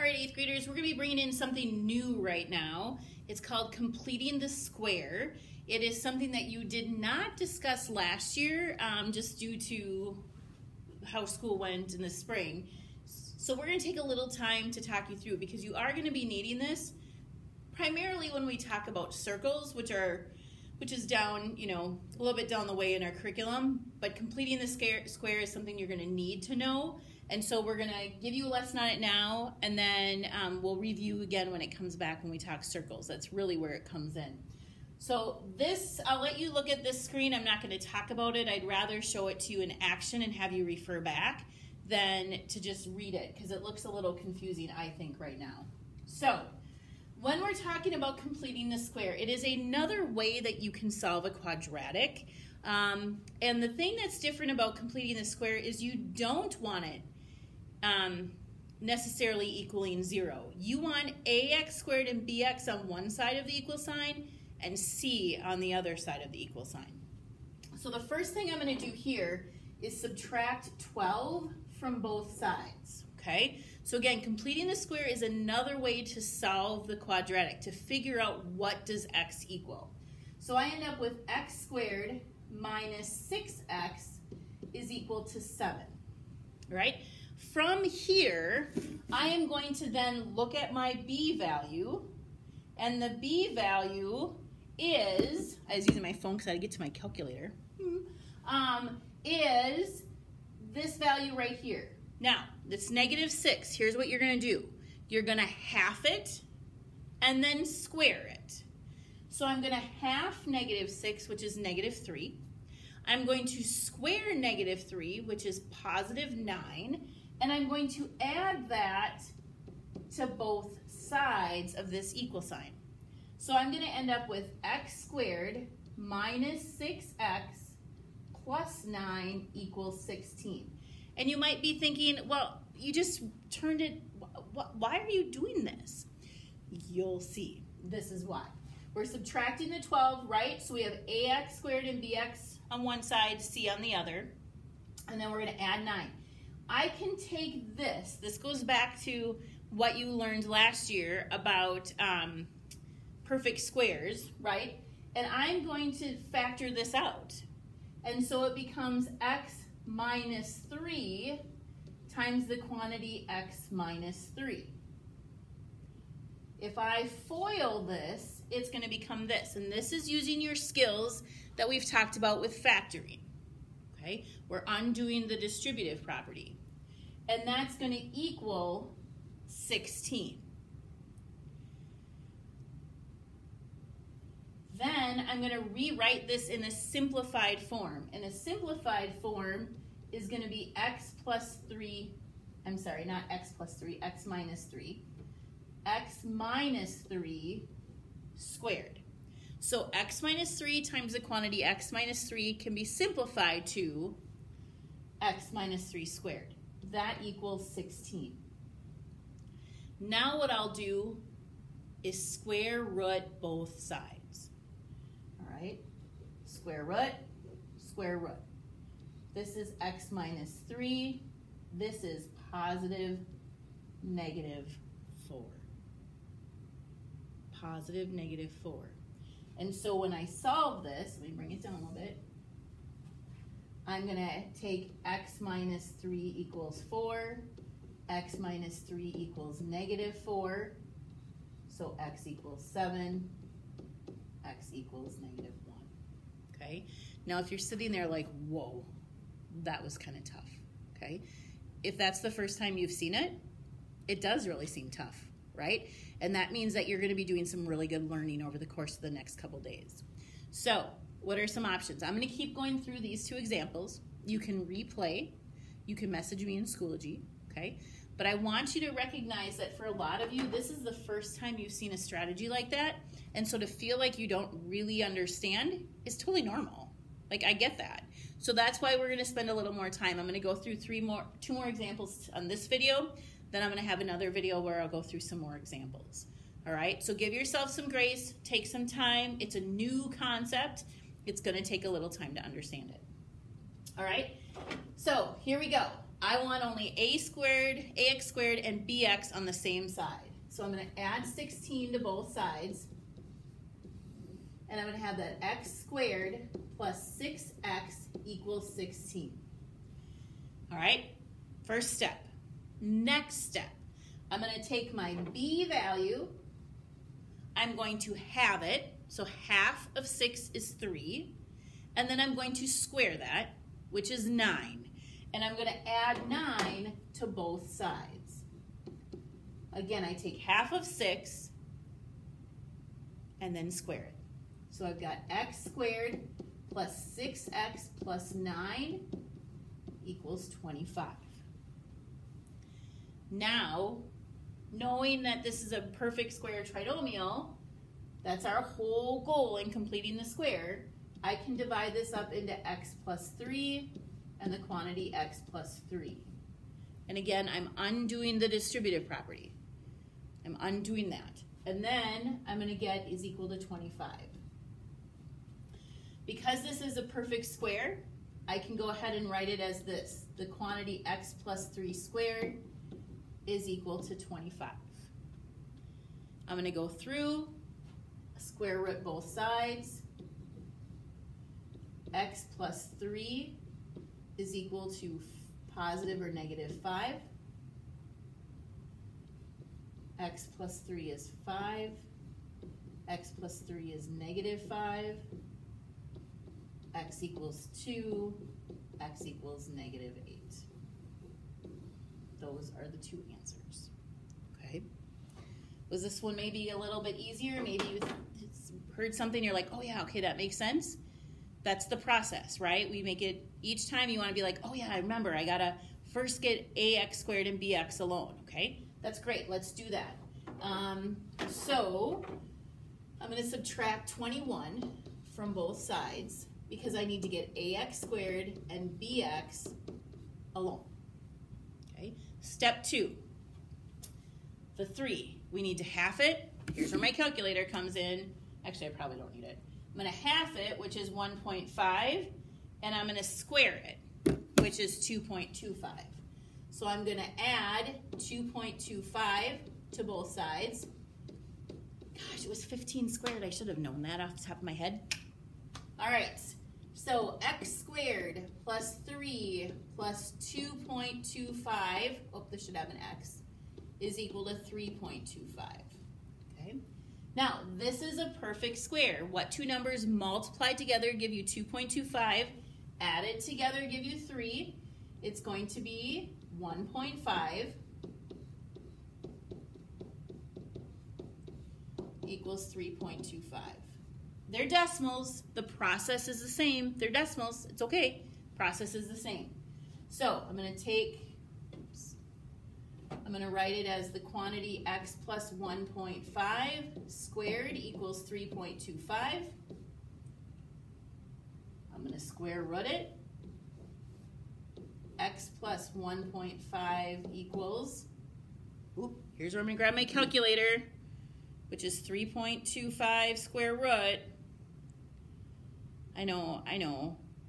right, 8th graders, we're going to be bringing in something new right now. It's called completing the square. It is something that you did not discuss last year, just due to how school went in the spring. So we're going to take a little time to talk you through, because you are going to be needing this primarily when we talk about circles, which is down, a little bit down the way in our curriculum. But completing the square is something you're going to need to know. And so we're going to give you a lesson on it now, and then we'll review again when it comes back when we talk circles. That's really where it comes in. So this, I'll let you look at this screen. I'm not going to talk about it. I'd rather show it to you in action and have you refer back than to just read it, because it looks a little confusing, I think, right now. So when we're talking about completing the square, it is another way that you can solve a quadratic. And the thing that's different about completing the square is you don't want it necessarily equaling 0. You want ax squared and bx on one side of the equal sign and c on the other side of the equal sign. So the first thing I'm going to do here is subtract 12 from both sides, okay? So again, completing the square is another way to solve the quadratic, to figure out what does x equal. So I end up with x squared minus 6x is equal to 7, right? From here, I am going to then look at my b value, and the b value is, I was using my phone because I had to get to my calculator, is this value right here. Now, it's -6. Here's what you're going to do. You're going to half it and then square it. So I'm going to half -6, which is -3. I'm going to square -3, which is +9. And I'm going to add that to both sides of this equal sign. So I'm going to end up with x squared minus 6x plus 9 equals 16. And you might be thinking, well, you just turned it, why are you doing this? You'll see. This is why. We're subtracting the 12, right? So we have ax squared and bx on one side, c on the other. And then we're going to add 9. I can take this. This goes back to what you learned last year about perfect squares, right? And I'm going to factor this out. And so it becomes x minus 3 times the quantity x minus 3. If I FOIL this, it's going to become this. And this is using your skills that we've talked about with factoring. Okay? We're undoing the distributive property. And that's going to equal 16. Then I'm going to rewrite this in a simplified form. And a simplified form is going to be x plus 3, I'm sorry, not x plus 3, x minus 3. X minus 3 squared. So x minus 3 times the quantity x minus 3 can be simplified to x minus 3 squared. That equals 16. Now what I'll do is square root both sides. All right, square root, square root. This is x minus 3. This is positive -4. Positive -4. And so when I solve this, let me bring it down a little bit. I'm going to take x minus 3 equals 4. X minus 3 equals -4. So x equals 7. X equals -1. Okay? Now if you're sitting there like, whoa, that was kind of tough. Okay? If that's the first time you've seen it, it does really seem tough, right? And that means that you're going to be doing some really good learning over the course of the next couple days. So what are some options? I'm going to keep going through these two examples. You can replay. You can message me in Schoology, okay? But I want you to recognize that for a lot of you, this is the first time you've seen a strategy like that. And so to feel like you don't really understand is totally normal. Like, I get that. So that's why we're going to spend a little more time. I'm going to go through two more examples on this video. Then I'm going to have another video where I'll go through some more examples. All right? So give yourself some grace. Take some time. It's a new concept. It's going to take a little time to understand it. All right? So here we go. I want only ax squared, and bx on the same side. So I'm going to add 16 to both sides. And I'm going to have that x squared plus 6x equals 16. All right, first step. Next step, I'm going to take my b value. I'm going to halve it. So half of 6 is 3. And then I'm going to square that, which is 9. And I'm going to add 9 to both sides. Again, I take half of 6 and then square it. So I've got x squared plus 6x plus 9 equals 25. Now, knowing that this is a perfect square trinomial, that's our whole goal in completing the square, I can divide this up into x plus 3 and the quantity x plus 3. And again, I'm undoing the distributive property. I'm undoing that. And then I'm going to get is equal to 25. Because this is a perfect square, I can go ahead and write it as this. The quantity x plus 3 squared is equal to 25. I'm going to go through, square root both sides. X plus 3 is equal to positive or negative 5. X plus 3 is 5. X plus 3 is negative 5. X equals 2. X equals negative 8. Those are the two answers. Okay. Was this one maybe a little bit easier? Maybe you heard something, you're like, oh yeah, okay, that makes sense. That's the process, right? We make it, each time you want to be like, oh yeah, I remember, I gotta first get ax squared and bx alone, okay? That's great, let's do that. So, I'm gonna subtract 21 from both sides because I need to get ax squared and bx alone, okay? Step 2, the 3, we need to half it. Here's where my calculator comes in. Actually, I probably don't need it. I'm going to half it, which is 1.5, and I'm going to square it, which is 2.25. So I'm going to add 2.25 to both sides. Gosh, it was 15 squared. I should have known that off the top of my head. All right, so x squared plus 3 plus 2.25, oh, this should have an x, is equal to 3.25. Okay. Now, this is a perfect square. What two numbers multiplied together give you 2.25, added together give you 3. It's going to be 1.5 equals 3.25. They're decimals. The process is the same. They're decimals. It's okay. Process is the same. So I'm going to take, I'm going to write it as the quantity x plus 1.5 squared equals 3.25. I'm going to square root it. X plus 1.5 equals, here's where I'm going to grab my calculator, which is 3.25 square root. I know.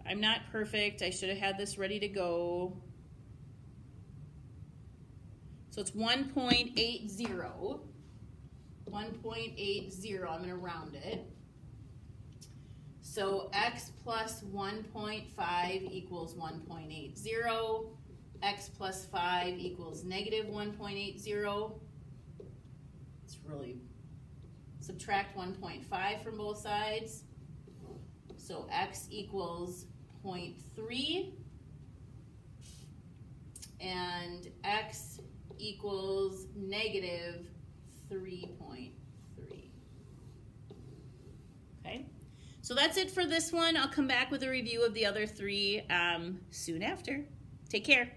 I'm not perfect. I should have had this ready to go. So it's 1.80. 1.80, I'm going to round it. So x plus 1.5 equals 1.80. X plus 5 equals negative 1.80. It's really, subtract 1.5 from both sides. So x equals 0.3 and x equals negative 3.3. Okay, so that's it for this one. I'll come back with a review of the other three soon after. Take care.